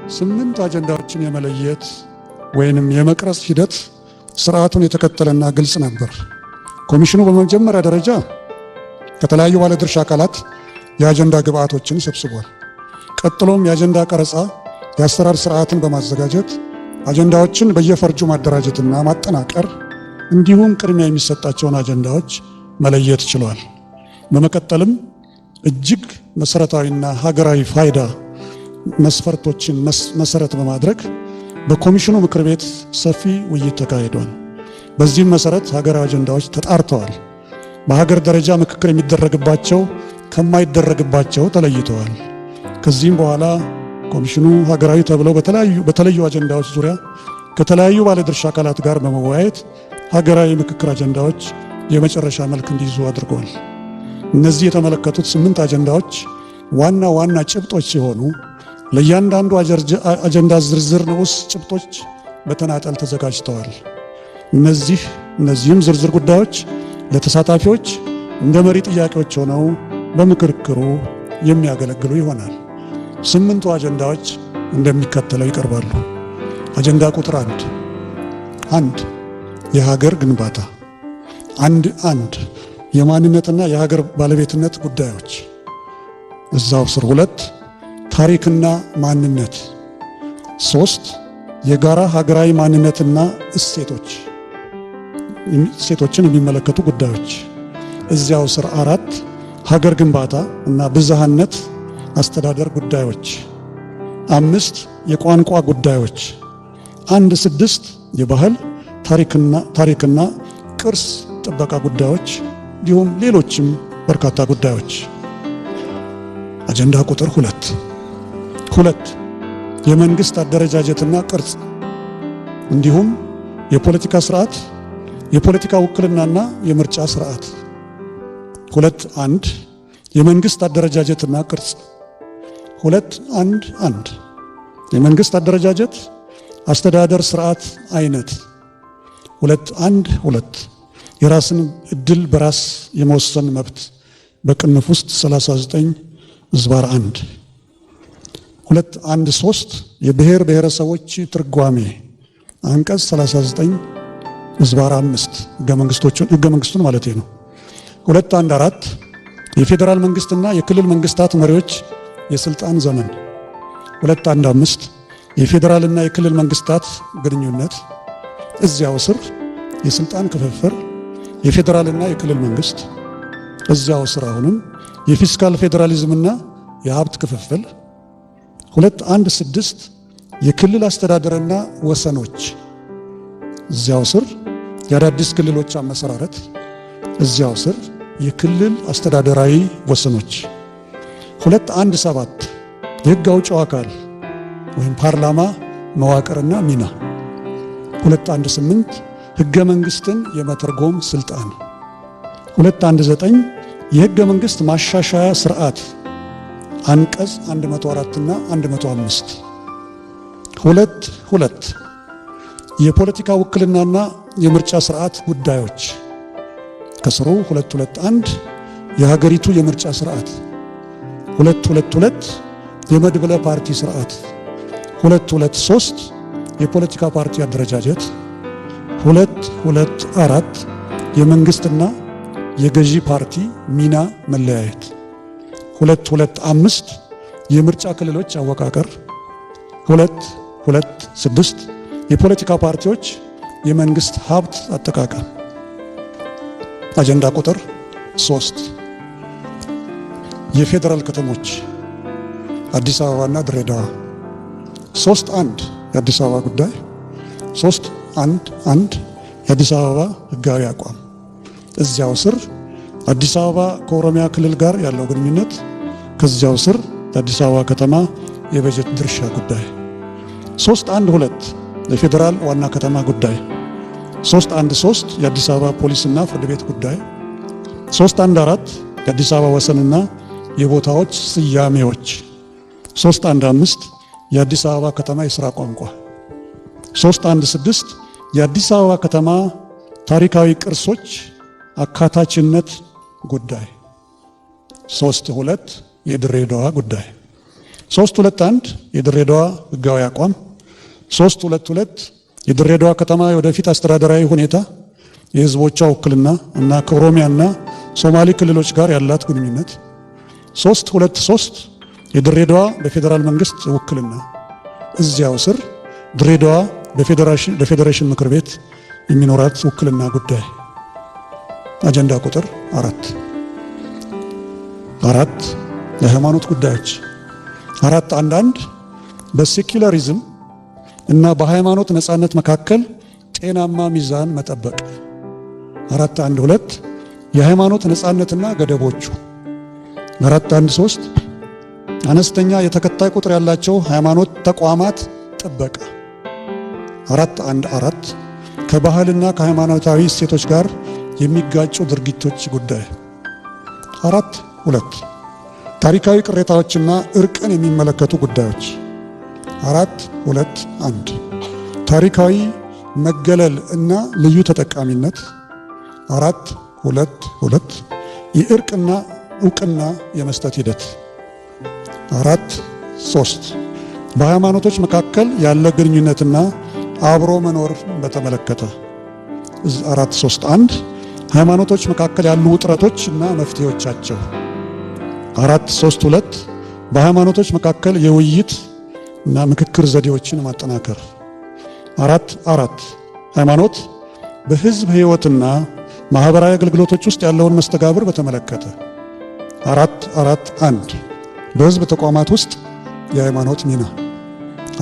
8 አጀንዳዎችን የመለየት ወይንም የመቅረጽ ሂደት ስርዓቱን የተከተለና ግልጽ ነበር። ኮሚሽኑ በመጀመሪያ ደረጃ ከተለያዩ ባለድርሻ አካላት የአጀንዳ ግብዓቶችን ሰብስቧል። ቀጥሎም የአጀንዳ ቀረጻ የአሰራር ስርዓትን በማዘጋጀት አጀንዳዎችን በየፈርጁ ማደራጀትና ማጠናቀር እንዲሁም ቅድሚያ የሚሰጣቸውን አጀንዳዎች መለየት ችሏል። በመቀጠልም እጅግ መሰረታዊና ሀገራዊ ፋይዳ መስፈርቶችን መሰረት በማድረግ በኮሚሽኑ ምክር ቤት ሰፊ ውይይት ተካሂዷል። በዚህም መሰረት ሀገራዊ አጀንዳዎች ተጣርተዋል። በሀገር ደረጃ ምክክር የሚደረግባቸው ከማይደረግባቸው ተለይተዋል። ከዚህም በኋላ ኮሚሽኑ ሀገራዊ ተብለው በተለዩ አጀንዳዎች ዙሪያ ከተለያዩ ባለድርሻ አካላት ጋር በመወያየት ሀገራዊ ምክክር አጀንዳዎች የመጨረሻ መልክ እንዲይዙ አድርገዋል። እነዚህ የተመለከቱት 8 አጀንዳዎች ዋና ዋና ጭብጦች ሲሆኑ ለእያንዳንዱ አጀንዳ ዝርዝር ንዑስ ጭብጦች በተናጠል ተዘጋጅተዋል። እነዚህም ዝርዝር ጉዳዮች ለተሳታፊዎች እንደ መሪ ጥያቄዎች ሆነው በምክክሩ የሚያገለግሉ ይሆናል። 8ቱ አጀንዳዎች እንደሚከተለው ይቀርባሉ። አጀንዳ ቁጥር 1 የሀገር ግንባታ 1 የማንነትና የሀገር ባለቤትነት ጉዳዮች እዛው ስር 2 ታሪክና ማንነት 3 የጋራ ሀገራዊ ማንነትና እሴቶችን የሚመለከቱ ጉዳዮች እዚያው ስር 4 ሀገር ግንባታ እና ብዝሃነት አስተዳደር ጉዳዮች 5 የቋንቋ ጉዳዮች 6 የባህል ታሪክና ቅርስ ጥበቃ ጉዳዮች እንዲሁም ሌሎችም በርካታ ጉዳዮች። አጀንዳ ቁጥር 2 የመንግስት አደረጃጀትና ቅርጽ እንዲሁም የፖለቲካ ስርዓት፣ የፖለቲካ ውክልናና የምርጫ ስርዓት 2 የመንግስት አደረጃጀትና ቅርጽ 2 የመንግስት አደረጃጀት አስተዳደር ስርዓት አይነት 2 የራስን እድል በራስ የመወሰን መብት በቅንፍ ውስጥ 39/1 213 የብሔር ብሔረሰቦች ትርጓሜ አንቀጽ 39/5 ህገ መንግስቱን ማለት ነው። 214 የፌዴራል መንግስትና የክልል መንግስታት መሪዎች የስልጣን ዘመን 215 የፌዴራልና የክልል መንግስታት ግንኙነት እዚያው ስር የስልጣን ክፍፍል የፌዴራልና የክልል መንግስት እዚያው ስር አሁንም የፊስካል ፌዴራሊዝምና የሀብት ክፍፍል 216 የክልል አስተዳደርና ወሰኖች እዚያው ስር የአዳዲስ ክልሎች አመሰራረት እዚያው ስር የክልል አስተዳደራዊ ወሰኖች 217 የህግ አውጪው አካል ወይም ፓርላማ መዋቅርና ሚና 218 ህገ መንግስትን የመተርጎም ስልጣን 219 የህገ መንግስት ማሻሻያ ስርዓት አንቀጽ 104 እና 105 2 የፖለቲካ ውክልናና የምርጫ ስርዓት ጉዳዮች ከስሩ 221 የሀገሪቱ የምርጫ ስርዓት 222 የመድብለ ፓርቲ ስርዓት 223 የፖለቲካ ፓርቲ አደረጃጀት 224 የመንግስትና የገዢ ፓርቲ ሚና መለያየት 225 የምርጫ ክልሎች አወቃቀር 226 የፖለቲካ ፓርቲዎች የመንግስት ሀብት አጠቃቀም። አጀንዳ ቁጥር 3 የፌዴራል ከተሞች አዲስ አበባና ድሬዳዋ 3 የአዲስ አበባ ጉዳይ 3 የአዲስ አበባ ህጋዊ አቋም እዚያው ስር አዲስ አበባ ከኦሮሚያ ክልል ጋር ያለው ግንኙነት ከዚያው ስር የአዲስ አበባ ከተማ የበጀት ድርሻ ጉዳይ 312 የፌዴራል ዋና ከተማ ጉዳይ 313 የአዲስ አበባ ፖሊስና ፍርድ ቤት ጉዳይ 314 የአዲስ አበባ ወሰንና የቦታዎች ስያሜዎች 315 የአዲስ አበባ ከተማ የሥራ ቋንቋ 316 የአዲስ አበባ ከተማ ታሪካዊ ቅርሶች አካታችነት ጉዳይ 32 የድሬዳዋ ጉዳይ 321 የድሬዳዋ ህጋዊ አቋም፣ 322 የድሬዳዋ ከተማ የወደፊት አስተዳደራዊ ሁኔታ፣ የህዝቦቿ ውክልና እና ከኦሮሚያና ሶማሌ ክልሎች ጋር ያላት ግንኙነት፣ 323 የድሬዳዋ በፌዴራል መንግስት ውክልና፣ እዚያው ስር ድሬዳዋ በፌዴሬሽን ምክር ቤት የሚኖራት ውክልና ጉዳይ። አጀንዳ ቁጥር 4 የሃይማኖት ጉዳዮች 411 በሴኩላሪዝም እና በሃይማኖት ነጻነት መካከል ጤናማ ሚዛን መጠበቅ። 412 የሃይማኖት ነጻነትና ገደቦቹ። 413 አነስተኛ የተከታይ ቁጥር ያላቸው ሃይማኖት ተቋማት ጥበቃ። 414 ከባህልና ከሃይማኖታዊ እሴቶች ጋር የሚጋጩ ድርጊቶች ጉዳይ። 4.2 ታሪካዊ ቅሬታዎችና እርቅን የሚመለከቱ ጉዳዮች። 4.2.1 ታሪካዊ መገለል እና ልዩ ተጠቃሚነት። 4.2.2 የእርቅና እውቅና የመስጠት ሂደት። 4.3 በሃይማኖቶች መካከል ያለ ግንኙነትና አብሮ መኖር በተመለከተ። 4.3.1 ሃይማኖቶች መካከል ያሉ ውጥረቶች እና መፍትሄዎቻቸው። 4.3.2 በሃይማኖቶች መካከል የውይይት እና ምክክር ዘዴዎችን ማጠናከር። 4.4 ሃይማኖት በህዝብ ህይወትና ማህበራዊ አገልግሎቶች ውስጥ ያለውን መስተጋብር በተመለከተ። 4.4.1 በህዝብ ተቋማት ውስጥ የሃይማኖት ሚና።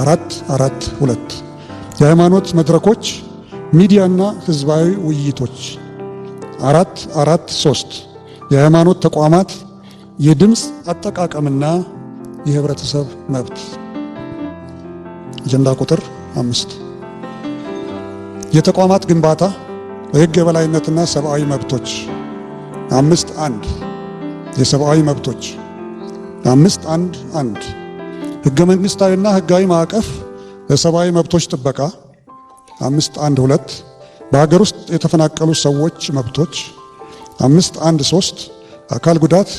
4.4.2 የሃይማኖት መድረኮች፣ ሚዲያና ህዝባዊ ውይይቶች። 4.4.3 የሃይማኖት ተቋማት የድምፅ አጠቃቀምና የህብረተሰብ መብት። አጀንዳ ቁጥር 5 የተቋማት ግንባታ፣ የህግ የበላይነትና ሰብአዊ መብቶች። 5.1 የሰብአዊ መብቶች። 5.1.1 ህገ መንግስታዊና ህጋዊ ማዕቀፍ ለሰብአዊ መብቶች ጥበቃ። 5.1.2 በሀገር ውስጥ የተፈናቀሉ ሰዎች መብቶች። 5.1.3 አካል ጉዳት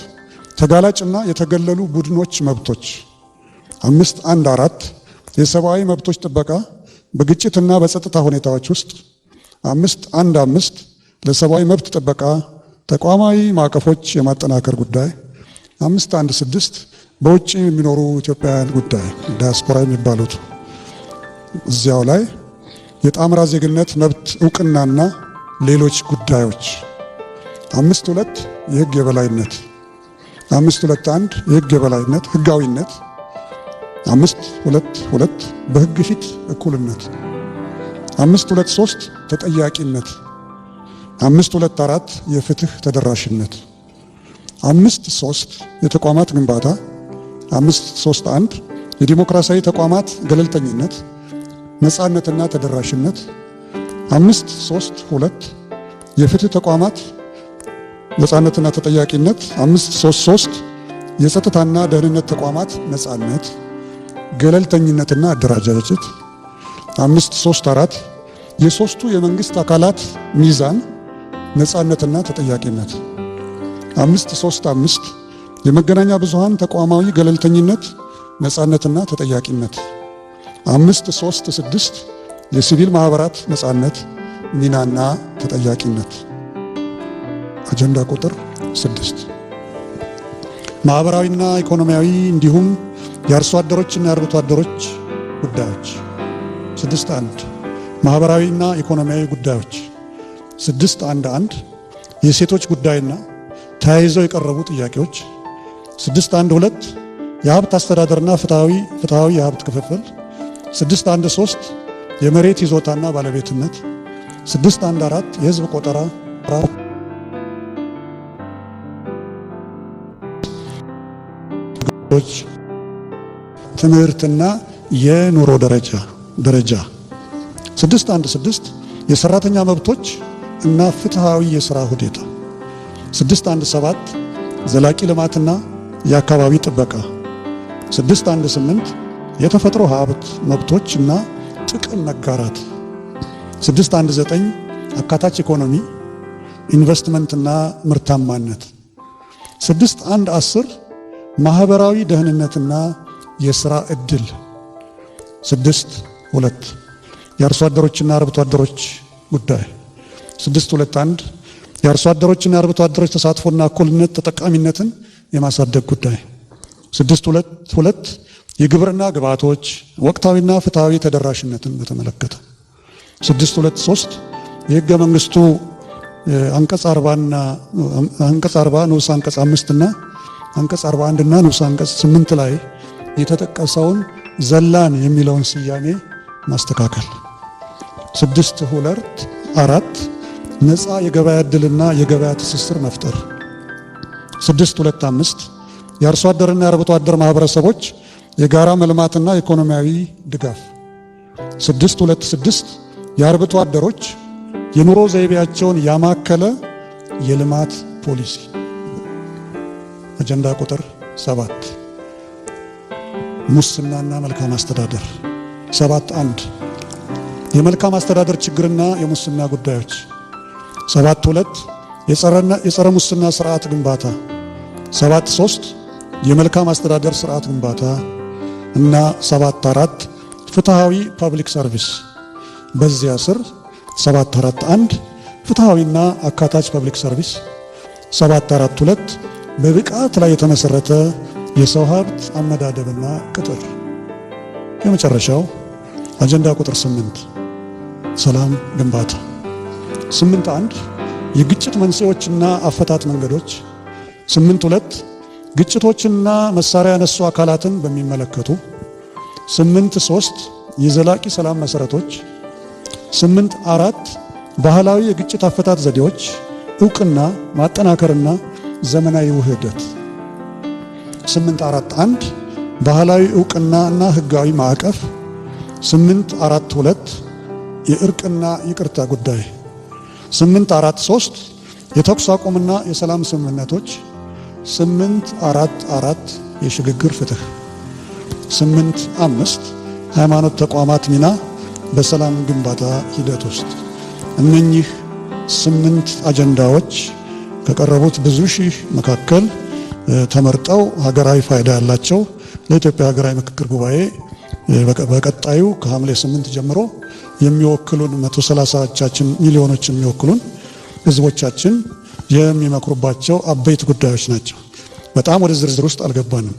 ተጋላጭና የተገለሉ ቡድኖች መብቶች። 5.1.4 የሰብአዊ መብቶች ጥበቃ በግጭትና በጸጥታ ሁኔታዎች ውስጥ። 5.1.5 ለሰብአዊ መብት ጥበቃ ተቋማዊ ማዕቀፎች የማጠናከር ጉዳይ። 5.1.6 በውጭ የሚኖሩ ኢትዮጵያውያን ጉዳይ ዲያስፖራ የሚባሉት እዚያው ላይ የጣምራ ዜግነት መብት እውቅናና ሌሎች ጉዳዮች። 5.2 የህግ የበላይነት። 5.2.1 የህግ የበላይነት ህጋዊነት። 5.2.2 በህግ ፊት እኩልነት። 5.2.3 ተጠያቂነት። 5.2.4 የፍትህ ተደራሽነት። 5.3 የተቋማት ግንባታ። 5.3.1 የዲሞክራሲያዊ ተቋማት ገለልተኝነት ነጻነትና ተደራሽነት። 5.3.2 የፍትህ ተቋማት ነጻነትና ተጠያቂነት። 5.3.3 የጸጥታና ደህንነት ተቋማት ነጻነት ገለልተኝነትና አደረጃጀት። 5.3.4 የሶስቱ የመንግስት አካላት ሚዛን ነጻነትና ተጠያቂነት። 5.3.5 የመገናኛ ብዙሃን ተቋማዊ ገለልተኝነት ነጻነትና ተጠያቂነት። 5.3.6 የሲቪል ማህበራት ነጻነት ሚናና ተጠያቂነት። አጀንዳ ቁጥር 6 ማህበራዊና ኢኮኖሚያዊ እንዲሁም የአርሶ አደሮችና የአርብቶ አደሮች ጉዳዮች። 6.1 ማህበራዊና ኢኮኖሚያዊ ጉዳዮች። 6.1.1 የሴቶች ጉዳይና ተያይዘው የቀረቡ ጥያቄዎች። 6.1.2 የሀብት አስተዳደርና ፍትሃዊ የሀብት ክፍፍል። 6.1.3 የመሬት ይዞታና ባለቤትነት። 6.1.4 የህዝብ ቆጠራ። ትምህርትና የኑሮ ደረጃ። 6.1.6 የሰራተኛ መብቶች እና ፍትሃዊ የሥራ ሁኔታ። 6.1.7 ዘላቂ ልማትና የአካባቢ ጥበቃ። 6.1.8 የተፈጥሮ ሀብት መብቶች እና ጥቅም መጋራት። 6.1.9 አካታች ኢኮኖሚ፣ ኢንቨስትመንትና ምርታማነት። 6.1.10 ማህበራዊ ደህንነትና የሥራ ዕድል 6.2 የአርሶ አደሮችና አርብቶ አደሮች ጉዳይ 6.2.1 የአርሶ አደሮችና አርብቶ አደሮች ተሳትፎና እኩልነት ተጠቃሚነትን የማሳደግ ጉዳይ 6.2.2 የግብርና ግብዓቶች ወቅታዊና ፍትሃዊ ተደራሽነትን በተመለከተ 6.2.3 የሕገ መንግስቱ አንቀጽ 40 ንዑስ አንቀጽ 5 እና አንቀጽ 41 እና ንዑስ አንቀጽ 8 ላይ የተጠቀሰውን ዘላን የሚለውን ስያሜ ማስተካከል 6.2.4 ነፃ የገበያ ዕድልና የገበያ ትስስር መፍጠር 6.2.5 የአርሶ አደርና የአርብቶ አደር ማህበረሰቦች የጋራ መልማትና ኢኮኖሚያዊ ድጋፍ 6.2.6 የአርብቶ አደሮች የኑሮ ዘይቤያቸውን ያማከለ የልማት ፖሊሲ አጀንዳ ቁጥር 7 ሙስናና መልካም አስተዳደር 7.1 የመልካም አስተዳደር ችግርና የሙስና ጉዳዮች 7.2 የጸረ ሙስና ስርዓት ግንባታ 7.3 የመልካም አስተዳደር ስርዓት ግንባታ እና 7.4 ፍትሃዊ ፐብሊክ ሰርቪስ በዚያ ስር 7.4.1 ፍትሃዊና አካታች ፐብሊክ ሰርቪስ 7.4.2 በብቃት ላይ የተመሰረተ የሰው ሀብት አመዳደብና ቅጥር የመጨረሻው አጀንዳ ቁጥር 8 ሰላም ግንባታ 8.1 የግጭት መንስኤዎችና አፈታት መንገዶች 8.2 ግጭቶችና መሳሪያ ያነሱ አካላትን በሚመለከቱ 8.3 የዘላቂ ሰላም መሰረቶች 8.4 ባህላዊ የግጭት አፈታት ዘዴዎች ዕውቅና ማጠናከርና ዘመናዊ ውህደት 8.4.1 ባህላዊ ዕውቅና እና ህጋዊ ማዕቀፍ 8.4.2 የእርቅና ይቅርታ ጉዳይ 8.4.3 የተኩስ አቁምና የሰላም ስምምነቶች 8.4.4 የሽግግር ፍትህ 8.5 ሃይማኖት ተቋማት ሚና በሰላም ግንባታ ሂደት ውስጥ እነኚህ 8 አጀንዳዎች ከቀረቡት ብዙ ሺህ መካከል ተመርጠው ሀገራዊ ፋይዳ ያላቸው ለኢትዮጵያ ሀገራዊ ምክክር ጉባኤ በቀጣዩ ከሐምሌ 8 ጀምሮ የሚወክሉን 130 ሚሊዮኖችን የሚወክሉን ህዝቦቻችን የሚመክሩባቸው አበይት ጉዳዮች ናቸው። በጣም ወደ ዝርዝር ውስጥ አልገባንም።